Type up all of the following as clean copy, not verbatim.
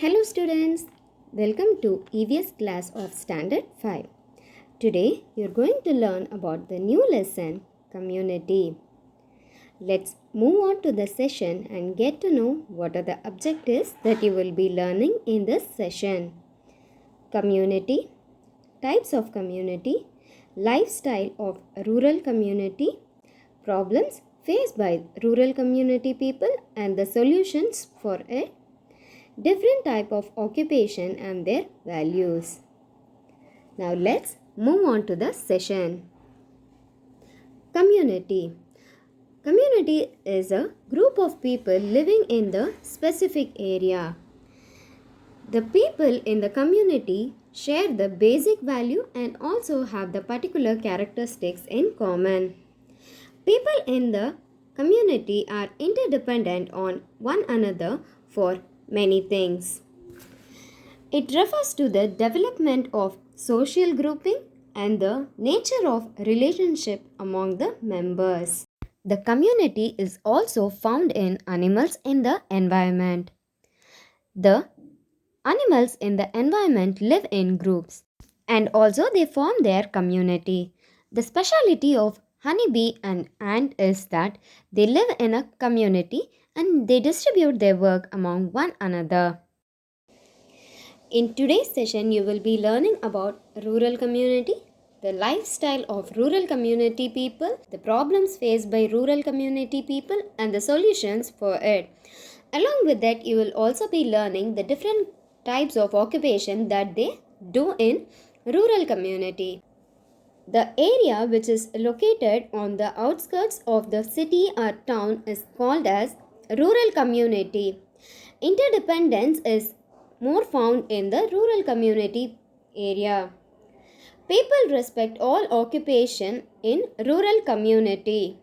Hello students, welcome to EVS class of Standard 5. Today you are going to learn about the new lesson, Community. Let's move on to the session and get to know what are the objectives that you will be learning in this session. Community, types of community, lifestyle of rural community, problems faced by rural community people and the solutions for it, different type of occupation and their values. Now let's move on to the session. Community. Community is a group of people living in the specific area. The people in the community share the basic value and also have the particular characteristics in common. People in the community are interdependent on one another for many things. It refers to the development of social grouping and the nature of relationship among the members. The community is also found in animals in the environment. The animals in the environment live in groups and also they form their community. The speciality of honeybee and ant is that they live in a community and they distribute their work among one another. In today's session, you will be learning about rural community, the lifestyle of rural community people, the problems faced by rural community people and the solutions for it. Along with that, you will also be learning the different types of occupation that they do in rural community. The area which is located on the outskirts of the city or town is called as rural community. Interdependence is more found in the rural community area. People respect all occupation in rural community.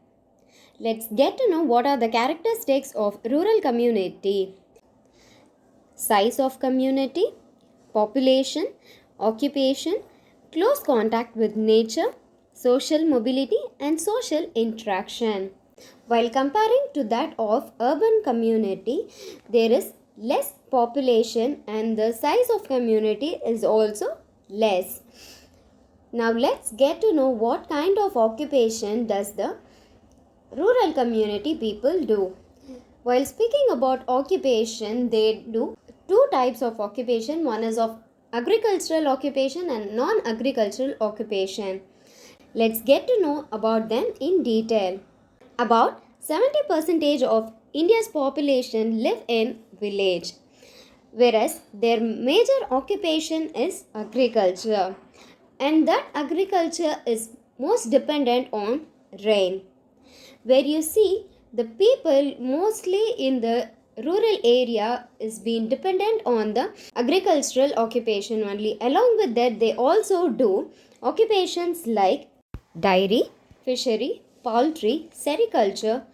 Let's get to know what are the characteristics of rural community. Size of community, population, occupation, close contact with nature, social mobility and social interaction. While comparing to that of urban community, there is less population and the size of community is also less. Now let's get to know what kind of occupation does the rural community people do. While speaking about occupation, they do two types of occupation. One is of agricultural occupation and non-agricultural occupation. Let's get to know about them in detail. About 70% of India's population live in village, whereas their major occupation is agriculture, and that agriculture is most dependent on rain. Where you see the people mostly in the rural area is being dependent on the agricultural occupation only. Along with that, they also do occupations like dairy, fishery, poultry, sericulture,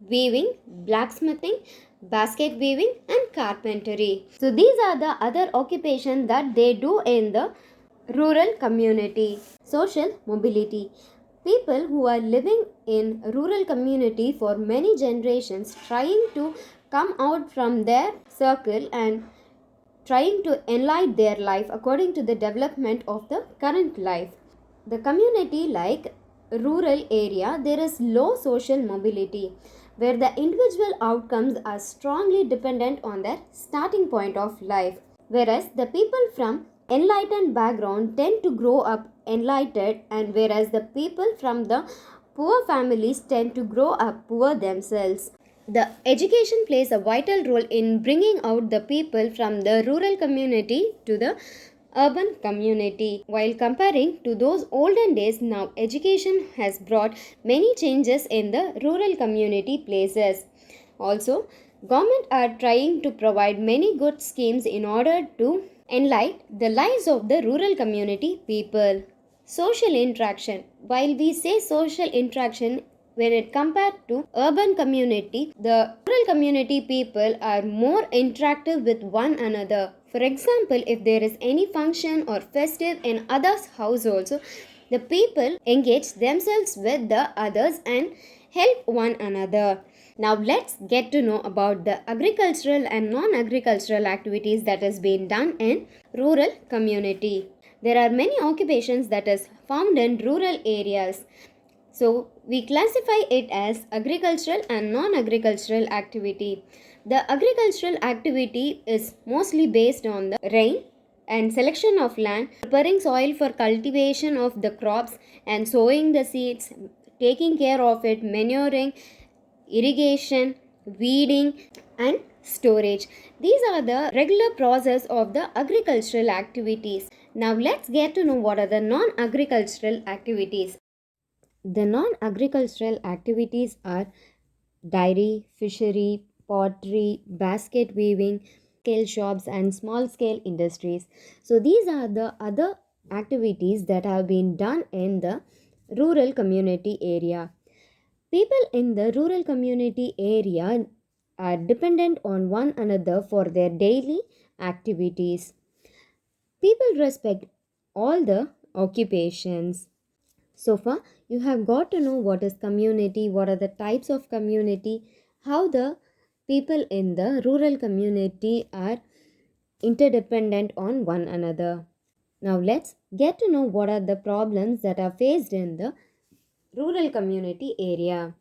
weaving, blacksmithing, basket weaving and carpentry. So these are the other occupations that they do in the rural community. Social mobility. People who are living in rural community for many generations trying to come out from their circle and trying to enlighten their life according to the development of the current life. The community like rural area, there is low social mobility where the individual outcomes are strongly dependent on their starting point of life, whereas the people from enlightened background tend to grow up enlightened, and whereas the people from the poor families tend to grow up poor themselves. The education plays a vital role in bringing out the people from the rural community to the urban community. While comparing to those olden days, now education has brought many changes in the rural community places. Also, government are trying to provide many good schemes in order to enlighten the lives of the rural community people. Social interaction. While we say social interaction, when it compared to urban community, the rural community people are more interactive with one another. For example, if there is any function or festive in others' house also, the people engage themselves with the others and help one another. Now let's get to know about the agricultural and non-agricultural activities that is being done in rural community. There are many occupations that is found in rural areas. So we classify it as agricultural and non-agricultural activity. The agricultural activity is mostly based on the rain and selection of land, preparing soil for cultivation of the crops and sowing the seeds, taking care of it, manuring, irrigation, weeding and storage. These are the regular process of the agricultural activities. Now let's get to know what are the non-agricultural activities. The non-agricultural activities are dairy, fishery, pottery, basket weaving, scale shops and small scale industries. So these are the other activities that have been done in the rural community area. People in the rural community area are dependent on one another for their daily activities. People respect all the occupations. So far, you have got to know what is community, what are the types of community, how the people in the rural community are interdependent on one another. Now, let's get to know what are the problems that are faced in the rural community area.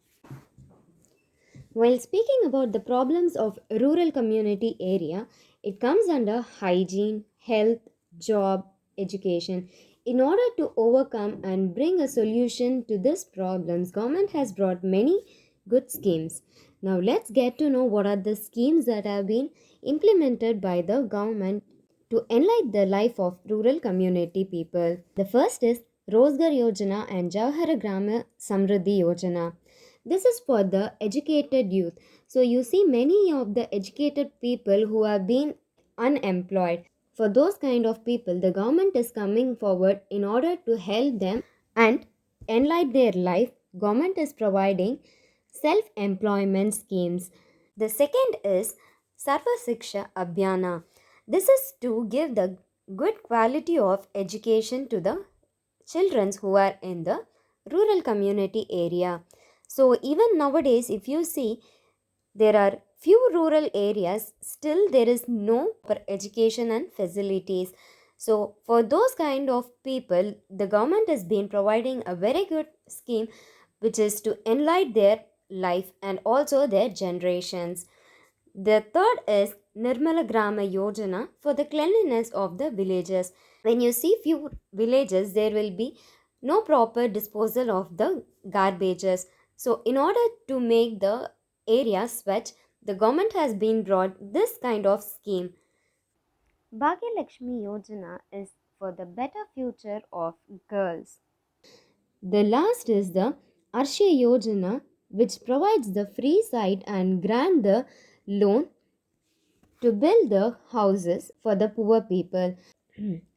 While speaking about the problems of rural community area, it comes under hygiene, health, job, education. In order to overcome and bring a solution to these problems, government has brought many good schemes. Now let's get to know what are the schemes that have been implemented by the government to enlighten the life of rural community people. The first is Rozgar Yojana and Jawahar Grama Samriddhi Yojana. This is for the educated youth. So you see many of the educated people who have been unemployed. For those kind of people, the government is coming forward in order to help them and enlighten their life. Government is providing self-employment schemes. The second is Sarva Shiksha Abhiyana. This is to give the good quality of education to the children who are in the rural community area. So even nowadays, if you see, there are few rural areas, still there is no proper education and facilities. So for those kind of people, the government has been providing a very good scheme which is to enlighten their life and also their generations. The third is Nirmala Grama Yojana for the cleanliness of the villages. When you see few villages, there will be no proper disposal of the garbages. So in order to make the area switch, the government has been brought this kind of scheme. Bhagya Lakshmi Yojana is for the better future of girls. The last is the Arshya Yojana, which provides the free site and grant the loan to build the houses for the poor people.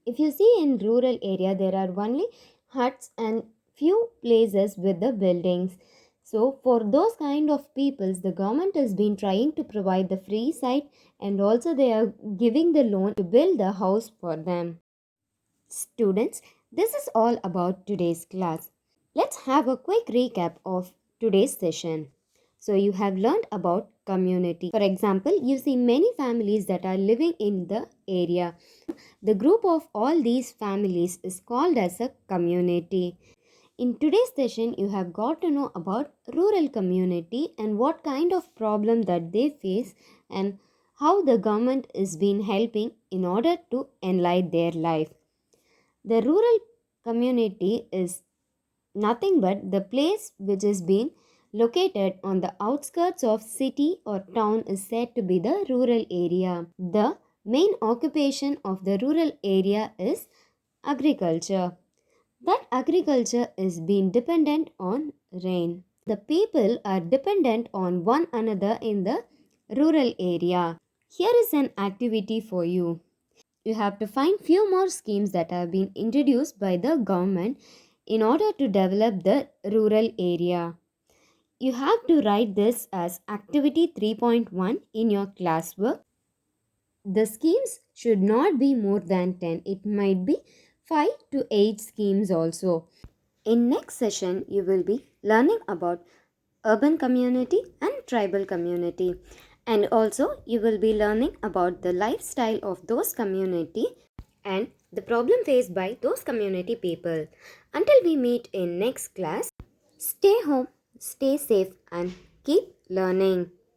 If you see in rural area, there are only huts and few places with the buildings. So for those kind of peoples, the government has been trying to provide the free site and also they are giving the loan to build the house for them. Students, this is all about today's class. Let's have a quick recap of today's session. So you have learned about community. For example, you see many families that are living in the area. The group of all these families is called as a community. In today's session, you have got to know about rural community and what kind of problem that they face and how the government is been helping in order to enlighten their life. The rural community is nothing but the place which is being located on the outskirts of city or town is said to be the rural area. The main occupation of the rural area is agriculture. That agriculture is being dependent on rain. The people are dependent on one another in the rural area. Here is an activity for you. You have to find few more schemes that have been introduced by the government in order to develop the rural area. You have to write this as activity 3.1 in your classwork. The schemes should not be more than 10. It might be 5 to 8 schemes also. In next session, you will be learning about urban community and tribal community. And also you will be learning about the lifestyle of those community and the problem faced by those community people. Until we meet in next class, stay home, stay safe and keep learning.